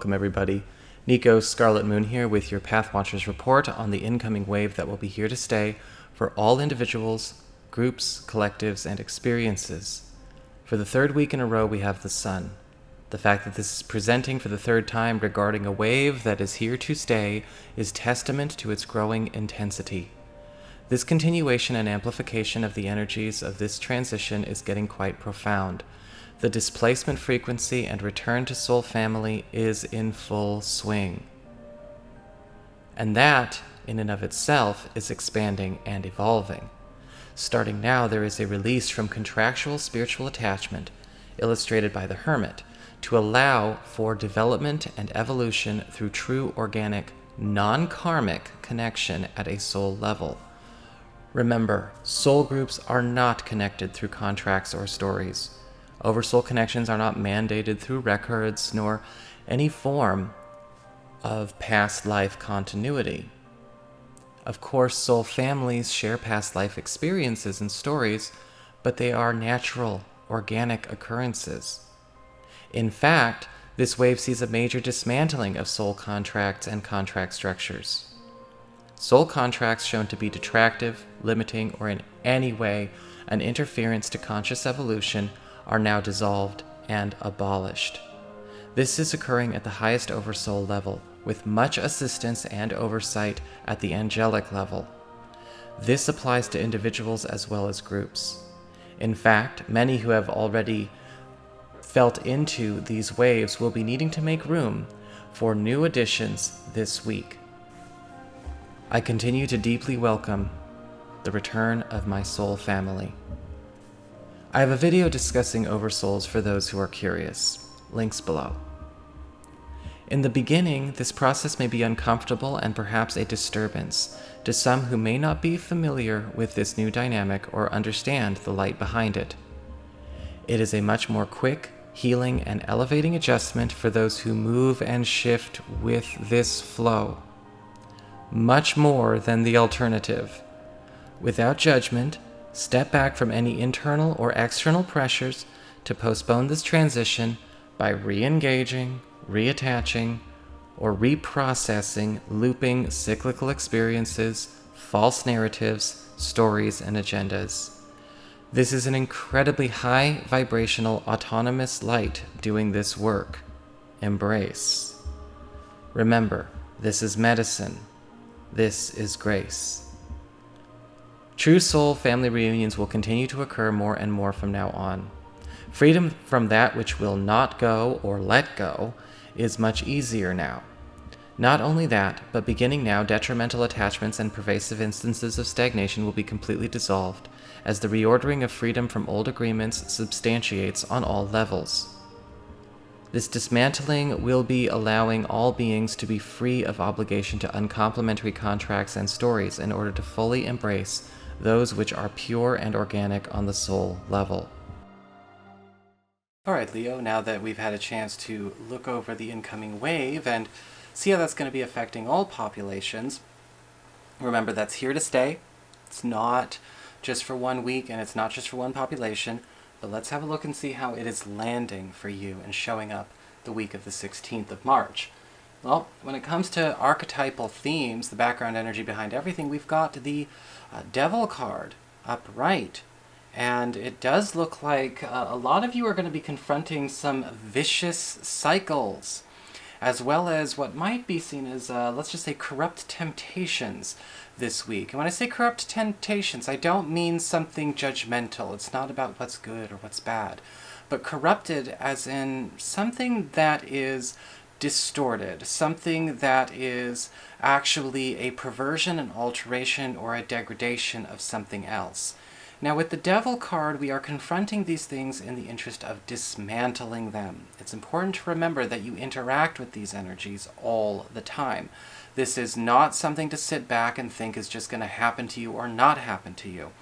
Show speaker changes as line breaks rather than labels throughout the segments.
Welcome everybody. NICO Scarlet Moon here with your Path Watchers report on the incoming wave that will be here to stay for all individuals, groups, collectives, and experiences. For the third week in a row, we have the Sun. The fact that this is presenting for the third time regarding a wave that is here to stay is testament to its growing intensity. This continuation and amplification of the energies of this transition is getting quite profound. The displacement frequency and return to soul family is in full swing. And that, in and of itself, is expanding and evolving. Starting now, there is a release from contractual spiritual attachment, illustrated by the Hermit, to allow for development and evolution through true organic, non-karmic connection at a soul level. Remember, soul groups are not connected through contracts or stories. Oversoul connections are not mandated through records nor any form of past life continuity. Of course, soul families share past life experiences and stories, but they are natural, organic occurrences. In fact, this wave sees a major dismantling of soul contracts and contract structures. Soul contracts shown to be detractive, limiting, or in any way an interference to conscious evolution are now dissolved and abolished. This is occurring at the highest Oversoul level, with much assistance and oversight at the angelic level. This applies to individuals as well as groups. In fact, many who have already felt into these waves will be needing to make room for new additions this week. I continue to deeply welcome the return of my soul family. I have a video discussing oversouls for those who are curious. Links below. In the beginning, this process may be uncomfortable and perhaps a disturbance to some who may not be familiar with this new dynamic or understand the light behind it. It is a much more quick, healing, and elevating adjustment for those who move and shift with this flow. Much more than the alternative. Without judgment, step back from any internal or external pressures to postpone this transition by re-engaging, reattaching, or reprocessing looping cyclical experiences, false narratives, stories, and agendas. This is an incredibly high vibrational autonomous light doing this work. Embrace. Remember, this is medicine. This is grace. True soul family reunions will continue to occur more and more from now on. Freedom from that which will not go or let go is much easier now. Not only that, but beginning now, detrimental attachments and pervasive instances of stagnation will be completely dissolved, as the reordering of freedom from old agreements substantiates on all levels. This dismantling will be allowing all beings to be free of obligation to uncomplimentary contracts and stories in order to fully embrace those which are pure and organic on the soul level. Alright, Leo, now that we've had a chance to look over the incoming wave and see how that's going to be affecting all populations, remember that's here to stay. It's not just for 1 week and it's not just for one population, but let's have a look and see how it is landing for you and showing up the week of the 16th of March. Well, when it comes to archetypal themes, the background energy behind everything, we've got the Devil card upright. And it does look like a lot of you are going to be confronting some vicious cycles, as well as what might be seen as, let's just say, corrupt temptations this week. And when I say corrupt temptations, I don't mean something judgmental. It's not about what's good or what's bad, but corrupted as in something that is distorted, something that is actually a perversion, an alteration, or a degradation of something else. Now with the Devil card, we are confronting these things in the interest of dismantling them. It's important to remember that you interact with these energies all the time. This is not something to sit back and think is just going to happen to you or not happen to you.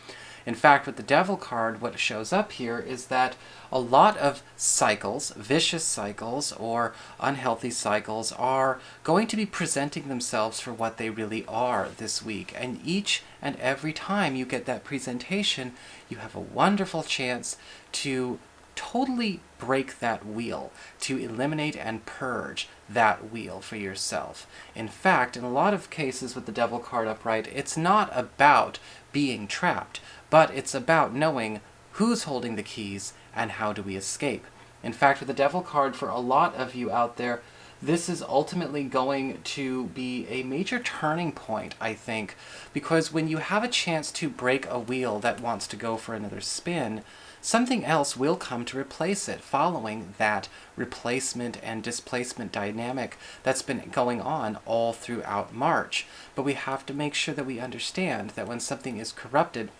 In fact, with the Devil card, what shows up here is that a lot of cycles, vicious cycles or unhealthy cycles, are going to be presenting themselves for what they really are this week. And each and every time you get that presentation, you have a wonderful chance to totally break that wheel, to eliminate and purge that wheel for yourself. In fact, in a lot of cases with the Devil card upright, it's not about being trapped, but it's about knowing who's holding the keys and how do we escape. In fact, with the Devil card, for a lot of you out there, this is ultimately going to be a major turning point, I think, because when you have a chance to break a wheel that wants to go for another spin, something else will come to replace it, following that replacement and displacement dynamic that's been going on all throughout March. But we have to make sure that we understand that when something is corrupted,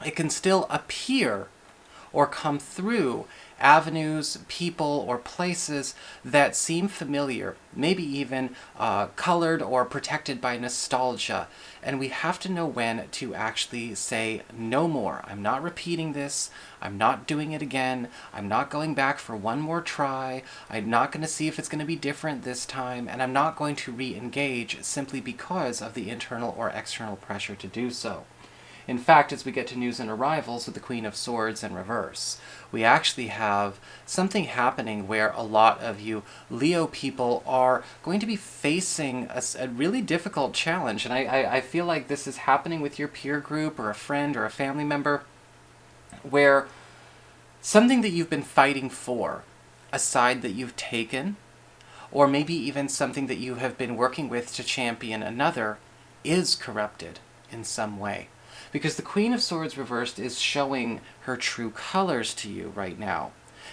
it can still appear or come through avenues, people, or places that seem familiar, maybe even colored or protected by nostalgia. And we have to know when to actually say, no more. I'm not repeating this. I'm not doing it again. I'm not going back for one more try. I'm not going to see if it's going to be different this time. And I'm not going to re-engage simply because of the internal or external pressure to do so. In fact, as we get to news and arrivals with the Queen of Swords in reverse, we actually have something happening where a lot of you Leo people are going to be facing a really difficult challenge. And I feel like this is happening with your peer group or a friend or a family member, where something that you've been fighting for, a side that you've taken, or maybe even something that you have been working with to champion another, is corrupted in some way. Because the Queen of Swords reversed is showing her true colors to you right now.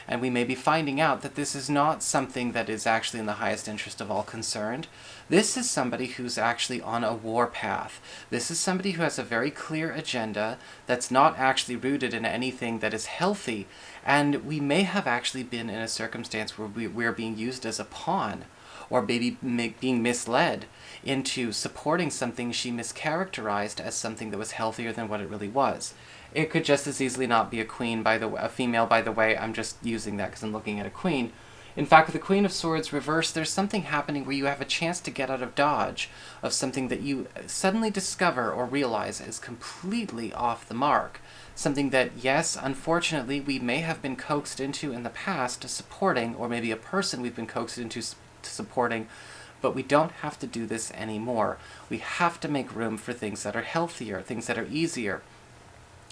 And we may be finding out that this is not something that is actually in the highest interest of all concerned. This is somebody who's actually on a war path. This is somebody who has a very clear agenda that's not actually rooted in anything that is healthy. And we may have actually been in a circumstance where we're being used as a pawn, or maybe being misled into supporting something she mischaracterized as something that was healthier than what it really was. It could just as easily not be a queen, a female, by the way. I'm just using that because I'm looking at a queen. In fact, with the Queen of Swords reversed, there's something happening where you have a chance to get out of dodge of something that you suddenly discover or realize is completely off the mark. Something that, yes, unfortunately, we may have been coaxed into in the past supporting, or maybe a person we've been coaxed into supporting, but we don't have to do this anymore. We have to make room for things that are healthier, things that are easier.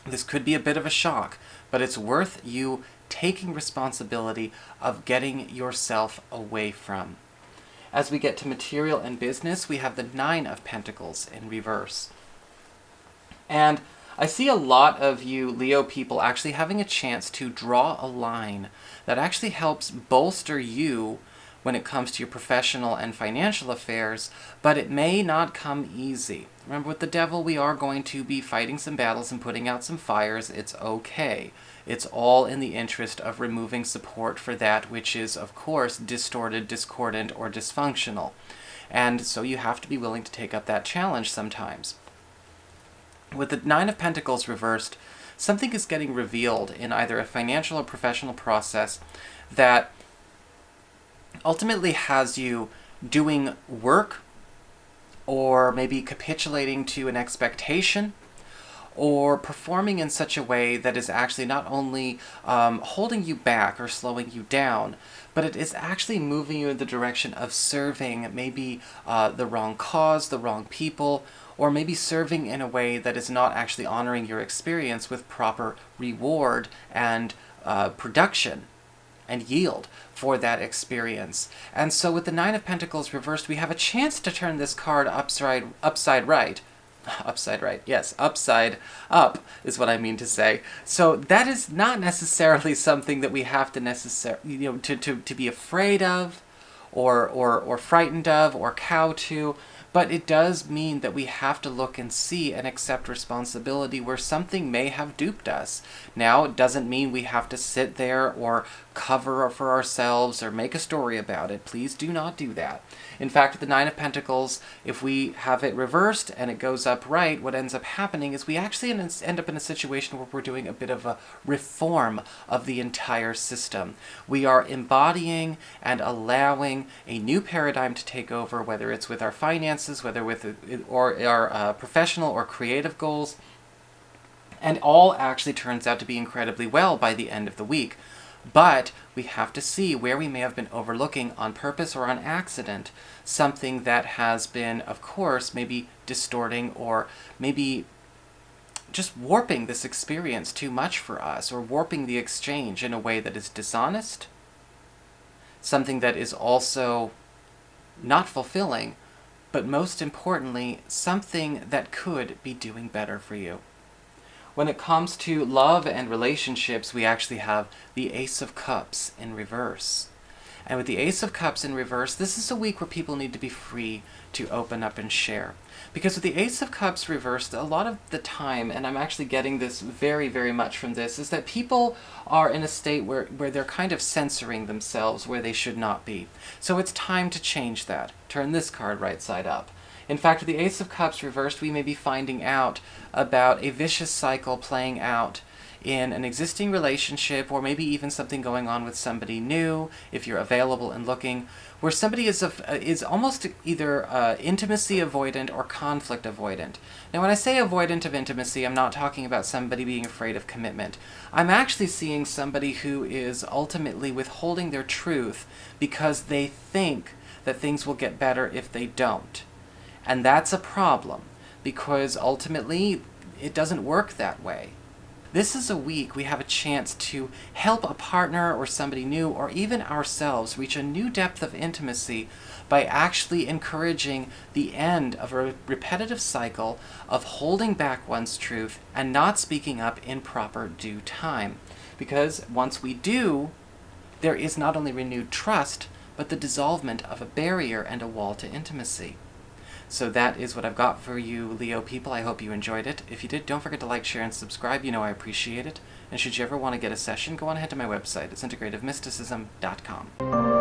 This could be a bit of a shock, but it's worth you taking responsibility of getting yourself away from. As we get to material and business, we have the Nine of Pentacles in reverse. And I see a lot of you Leo people actually having a chance to draw a line that actually helps bolster you when it comes to your professional and financial affairs, but it may not come easy. Remember, with the Devil, we are going to be fighting some battles and putting out some fires. It's okay. It's all in the interest of removing support for that which is, of course, distorted, discordant, or dysfunctional. And so you have to be willing to take up that challenge sometimes. With the Nine of Pentacles reversed, something is getting revealed in either a financial or professional process that ultimately has you doing work, or maybe capitulating to an expectation, or performing in such a way that is actually not only holding you back or slowing you down, but it is actually moving you in the direction of serving maybe the wrong cause, the wrong people, or maybe serving in a way that is not actually honoring your experience with proper reward and production and yield for that experience. And so with the Nine of Pentacles reversed, we have a chance to turn this card upside right. Upside right, yes, upside up is what I mean to say. So that is not necessarily something that we have to to be afraid of, or frightened of, or cow to. But it does mean that we have to look and see and accept responsibility where something may have duped us. Now, it doesn't mean we have to sit there or cover for ourselves or make a story about it. Please do not do that. In fact, with the Nine of Pentacles, if we have it reversed and it goes upright, what ends up happening is we actually end up in a situation where we're doing a bit of a reform of the entire system. We are embodying and allowing a new paradigm to take over, whether it's with our finances, whether with or our professional or creative goals. And all actually turns out to be incredibly well by the end of the week. But we have to see where we may have been overlooking on purpose or on accident something that has been, of course, maybe distorting or maybe just warping this experience too much for us, or warping the exchange in a way that is dishonest, something that is also not fulfilling, but most importantly, something that could be doing better for you. When it comes to love and relationships, we actually have the Ace of Cups in reverse. And with the Ace of Cups in reverse, this is a week where people need to be free to open up and share. Because with the Ace of Cups reversed, a lot of the time, and I'm actually getting this very, very much from this, is that people are in a state where they're kind of censoring themselves where they should not be. So it's time to change that. Turn this card right side up. In fact, with the Ace of Cups reversed, we may be finding out about a vicious cycle playing out in an existing relationship, or maybe even something going on with somebody new, if you're available and looking, where somebody is almost either intimacy avoidant or conflict avoidant. Now, when I say avoidant of intimacy, I'm not talking about somebody being afraid of commitment. I'm actually seeing somebody who is ultimately withholding their truth because they think that things will get better if they don't. And that's a problem, because ultimately it doesn't work that way. This is a week we have a chance to help a partner or somebody new, or even ourselves, reach a new depth of intimacy by actually encouraging the end of a repetitive cycle of holding back one's truth and not speaking up in proper due time. Because once we do, there is not only renewed trust, but the dissolvement of a barrier and a wall to intimacy. So that is what I've got for you, Leo people. I hope you enjoyed it. If you did, don't forget to like, share, and subscribe. You know I appreciate it. And should you ever want to get a session, go on ahead to my website. It's integrativemysticism.com.